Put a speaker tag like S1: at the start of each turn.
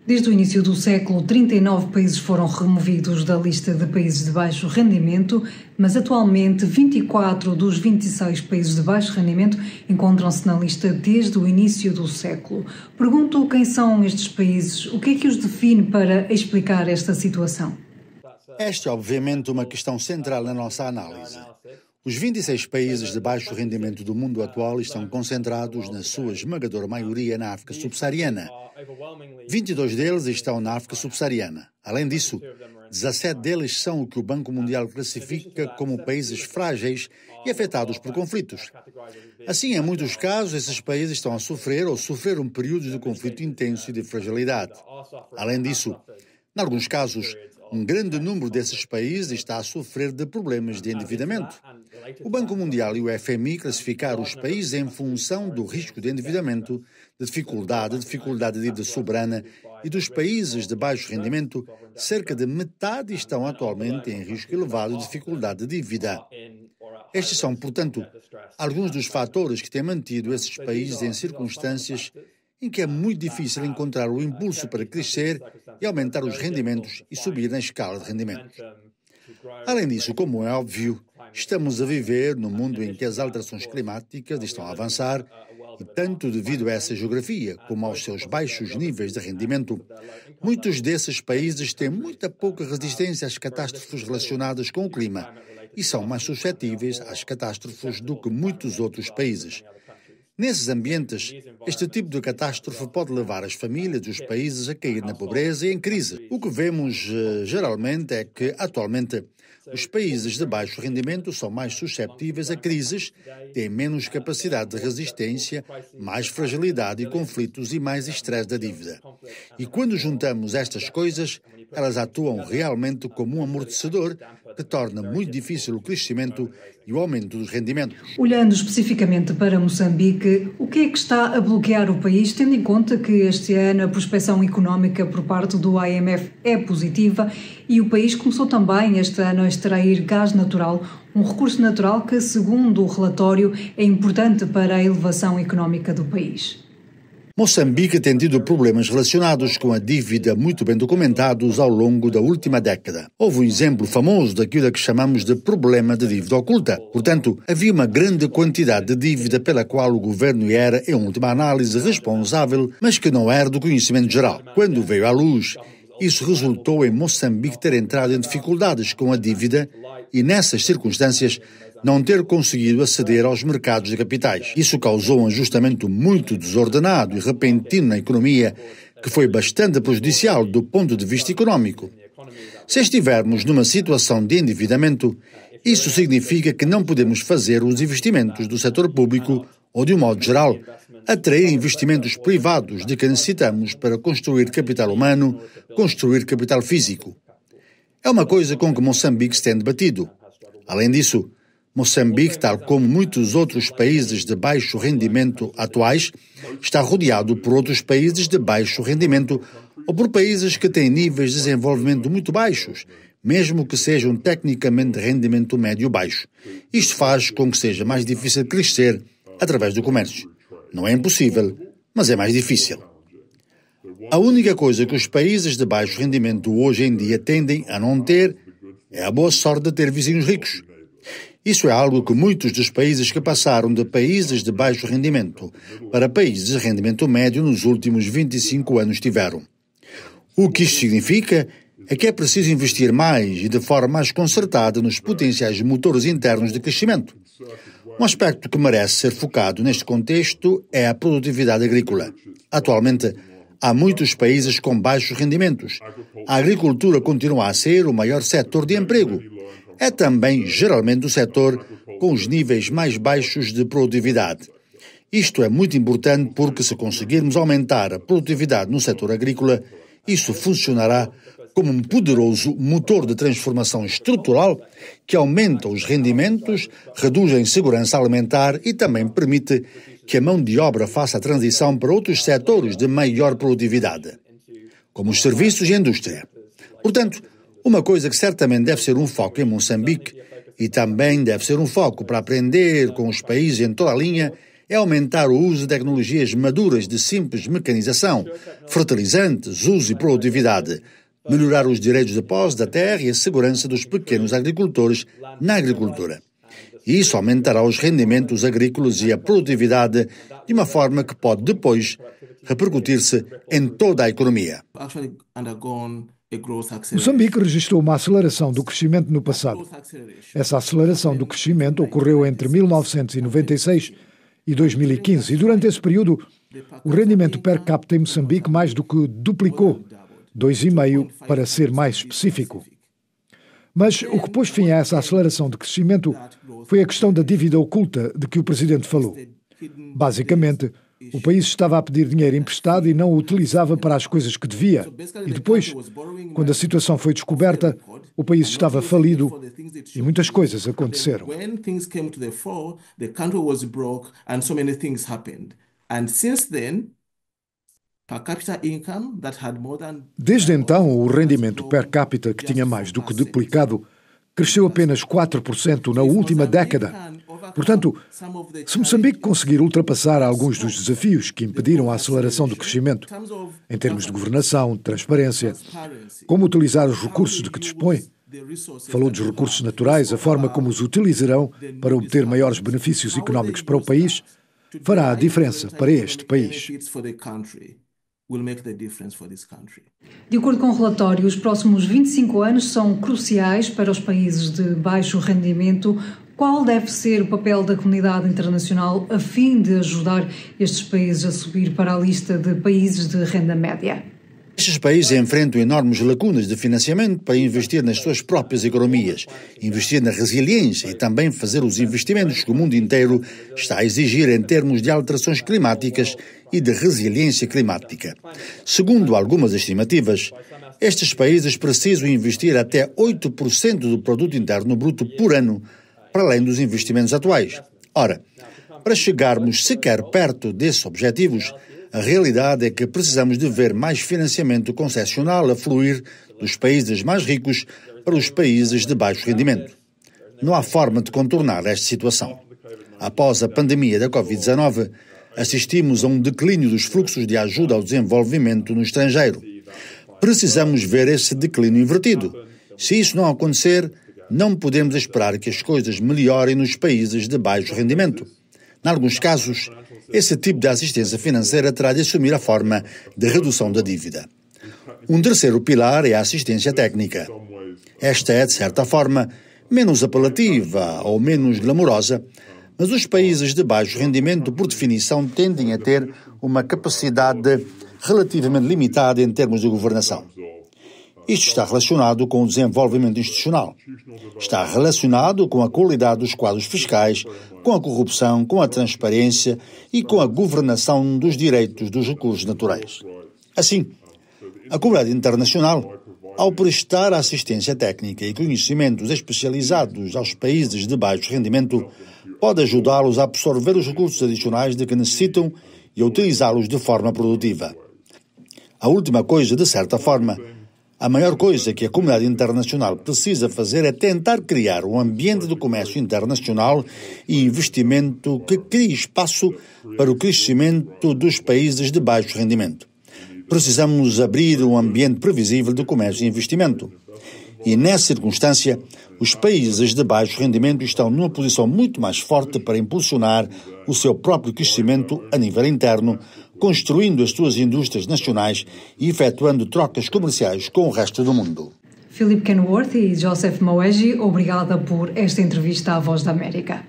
S1: Desde o início do século, 39 países foram removidos da lista de países de baixo rendimento, mas atualmente 24 dos 26 países de baixo rendimento encontram-se na lista desde o início do século. Pergunto quem são estes países, o que é que os define para explicar esta situação?
S2: Esta é obviamente uma questão central na nossa análise. Os 26 países de baixo rendimento do mundo atual estão concentrados, na sua esmagadora maioria, na África subsaariana. 22 deles estão na África subsaariana. Além disso, 17 deles são o que o Banco Mundial classifica como países frágeis e afetados por conflitos. Assim, em muitos casos, esses países estão a sofrer ou sofreram períodos de conflito intenso e de fragilidade. Além disso, em alguns casos, um grande número desses países está a sofrer de problemas de endividamento. O Banco Mundial e o FMI classificaram os países em função do risco de endividamento, de dificuldade de dívida soberana e dos países de baixo rendimento, cerca de metade estão atualmente em risco elevado de dificuldade de dívida. Estes são, portanto, alguns dos fatores que têm mantido esses países em circunstâncias em que é muito difícil encontrar o impulso para crescer e aumentar os rendimentos e subir na escala de rendimentos. Além disso, como é óbvio, estamos a viver num mundo em que as alterações climáticas estão a avançar e, tanto devido a essa geografia como aos seus baixos níveis de rendimento, muitos desses países têm muita pouca resistência às catástrofes relacionadas com o clima e são mais suscetíveis às catástrofes do que muitos outros países. Nesses ambientes, este tipo de catástrofe pode levar as famílias dos países a cair na pobreza e em crise. O que vemos geralmente é que, atualmente, os países de baixo rendimento são mais susceptíveis a crises, têm menos capacidade de resistência, mais fragilidade e conflitos e mais estresse da dívida. E quando juntamos estas coisas, elas atuam realmente como um amortecedor que torna muito difícil o crescimento e o aumento dos rendimentos.
S1: Olhando especificamente para Moçambique, o que é que está a bloquear o país, tendo em conta que este ano a prospecção económica por parte do IMF é positiva e o país começou também este ano a extrair gás natural, um recurso natural que, segundo o relatório, é importante para a elevação económica do país?
S2: Moçambique tem tido problemas relacionados com a dívida muito bem documentados ao longo da última década. Houve um exemplo famoso daquilo que chamamos de problema de dívida oculta. Portanto, havia uma grande quantidade de dívida pela qual o governo era, em última análise, responsável, mas que não era do conhecimento geral. Quando veio à luz, isso resultou em Moçambique ter entrado em dificuldades com a dívida e, nessas circunstâncias, não ter conseguido aceder aos mercados de capitais. Isso causou um ajustamento muito desordenado e repentino na economia, que foi bastante prejudicial do ponto de vista económico. Se estivermos numa situação de endividamento, isso significa que não podemos fazer os investimentos do setor público ou, de um modo geral, atrair investimentos privados de que necessitamos para construir capital humano, construir capital físico. É uma coisa com que Moçambique se tem debatido. Além disso, Moçambique, tal como muitos outros países de baixo rendimento atuais, está rodeado por outros países de baixo rendimento ou por países que têm níveis de desenvolvimento muito baixos, mesmo que sejam tecnicamente de rendimento médio-baixo. Isto faz com que seja mais difícil crescer através do comércio. Não é impossível, mas é mais difícil. A única coisa que os países de baixo rendimento hoje em dia tendem a não ter é a boa sorte de ter vizinhos ricos. Isso é algo que muitos dos países que passaram de países de baixo rendimento para países de rendimento médio nos últimos 25 anos tiveram. O que isto significa é que é preciso investir mais e de forma mais concertada nos potenciais motores internos de crescimento. Um aspecto que merece ser focado neste contexto é a produtividade agrícola. Atualmente, há muitos países com baixos rendimentos. A agricultura continua a ser o maior setor de emprego. É também, geralmente, o setor com os níveis mais baixos de produtividade. Isto é muito importante porque, se conseguirmos aumentar a produtividade no setor agrícola, isso funcionará como um poderoso motor de transformação estrutural que aumenta os rendimentos, reduz a insegurança alimentar e também permite que a mão de obra faça a transição para outros setores de maior produtividade, como os serviços e a indústria. Portanto, uma coisa que certamente deve ser um foco em Moçambique e também deve ser um foco para aprender com os países em toda a linha é aumentar o uso de tecnologias maduras de simples mecanização, fertilizantes, uso e produtividade, melhorar os direitos de posse da terra e a segurança dos pequenos agricultores na agricultura. E isso aumentará os rendimentos agrícolas e a produtividade de uma forma que pode depois repercutir-se em toda a economia.
S3: Moçambique registrou uma aceleração do crescimento no passado. Essa aceleração do crescimento ocorreu entre 1996 e 2015 e durante esse período o rendimento per capita em Moçambique mais do que duplicou, 2,5 para ser mais específico. Mas o que pôs fim a essa aceleração de crescimento foi a questão da dívida oculta de que o Presidente falou. Basicamente, o país estava a pedir dinheiro emprestado e não o utilizava para as coisas que devia. E depois, quando a situação foi descoberta, o país estava falido e muitas coisas aconteceram. Desde então, o rendimento per capita, que tinha mais do que duplicado, cresceu apenas 4% na última década. Portanto, se Moçambique conseguir ultrapassar alguns dos desafios que impediram a aceleração do crescimento, em termos de governação, transparência, como utilizar os recursos de que dispõe, falou dos recursos naturais, a forma como os utilizarão para obter maiores benefícios económicos para o país, fará a diferença para este país.
S1: De acordo com o relatório, os próximos 25 anos são cruciais para os países de baixo rendimento. Qual deve ser o papel da comunidade internacional a fim de ajudar estes países a subir para a lista de países de renda média?
S2: Estes países enfrentam enormes lacunas de financiamento para investir nas suas próprias economias, investir na resiliência e também fazer os investimentos que o mundo inteiro está a exigir em termos de alterações climáticas e de resiliência climática. Segundo algumas estimativas, estes países precisam investir até 8% do produto interno bruto por ano, para além dos investimentos atuais. Ora, para chegarmos sequer perto desses objetivos, a realidade é que precisamos de ver mais financiamento concessional a fluir dos países mais ricos para os países de baixo rendimento. Não há forma de contornar esta situação. Após a pandemia da Covid-19, assistimos a um declínio dos fluxos de ajuda ao desenvolvimento no estrangeiro. Precisamos ver esse declínio invertido. Se isso não acontecer, não podemos esperar que as coisas melhorem nos países de baixo rendimento. Em alguns casos, esse tipo de assistência financeira terá de assumir a forma de redução da dívida. Um terceiro pilar é a assistência técnica. Esta é, de certa forma, menos apelativa ou menos glamourosa, mas os países de baixo rendimento, por definição, tendem a ter uma capacidade relativamente limitada em termos de governação. Isto está relacionado com o desenvolvimento institucional. Está relacionado com a qualidade dos quadros fiscais, com a corrupção, com a transparência e com a governação dos direitos dos recursos naturais. Assim, a comunidade internacional, ao prestar assistência técnica e conhecimentos especializados aos países de baixo rendimento, pode ajudá-los a absorver os recursos adicionais de que necessitam e a utilizá-los de forma produtiva. A última coisa, de certa forma, a maior coisa que a comunidade internacional precisa fazer é tentar criar um ambiente de comércio internacional e investimento que crie espaço para o crescimento dos países de baixo rendimento. Precisamos abrir um ambiente previsível de comércio e investimento. E, nessa circunstância, os países de baixo rendimento estão numa posição muito mais forte para impulsionar o seu próprio crescimento a nível interno, construindo as suas indústrias nacionais e efetuando trocas comerciais com o resto do mundo.
S1: Philip Kenworth e Joseph Moegi, obrigada por esta entrevista à Voz da América.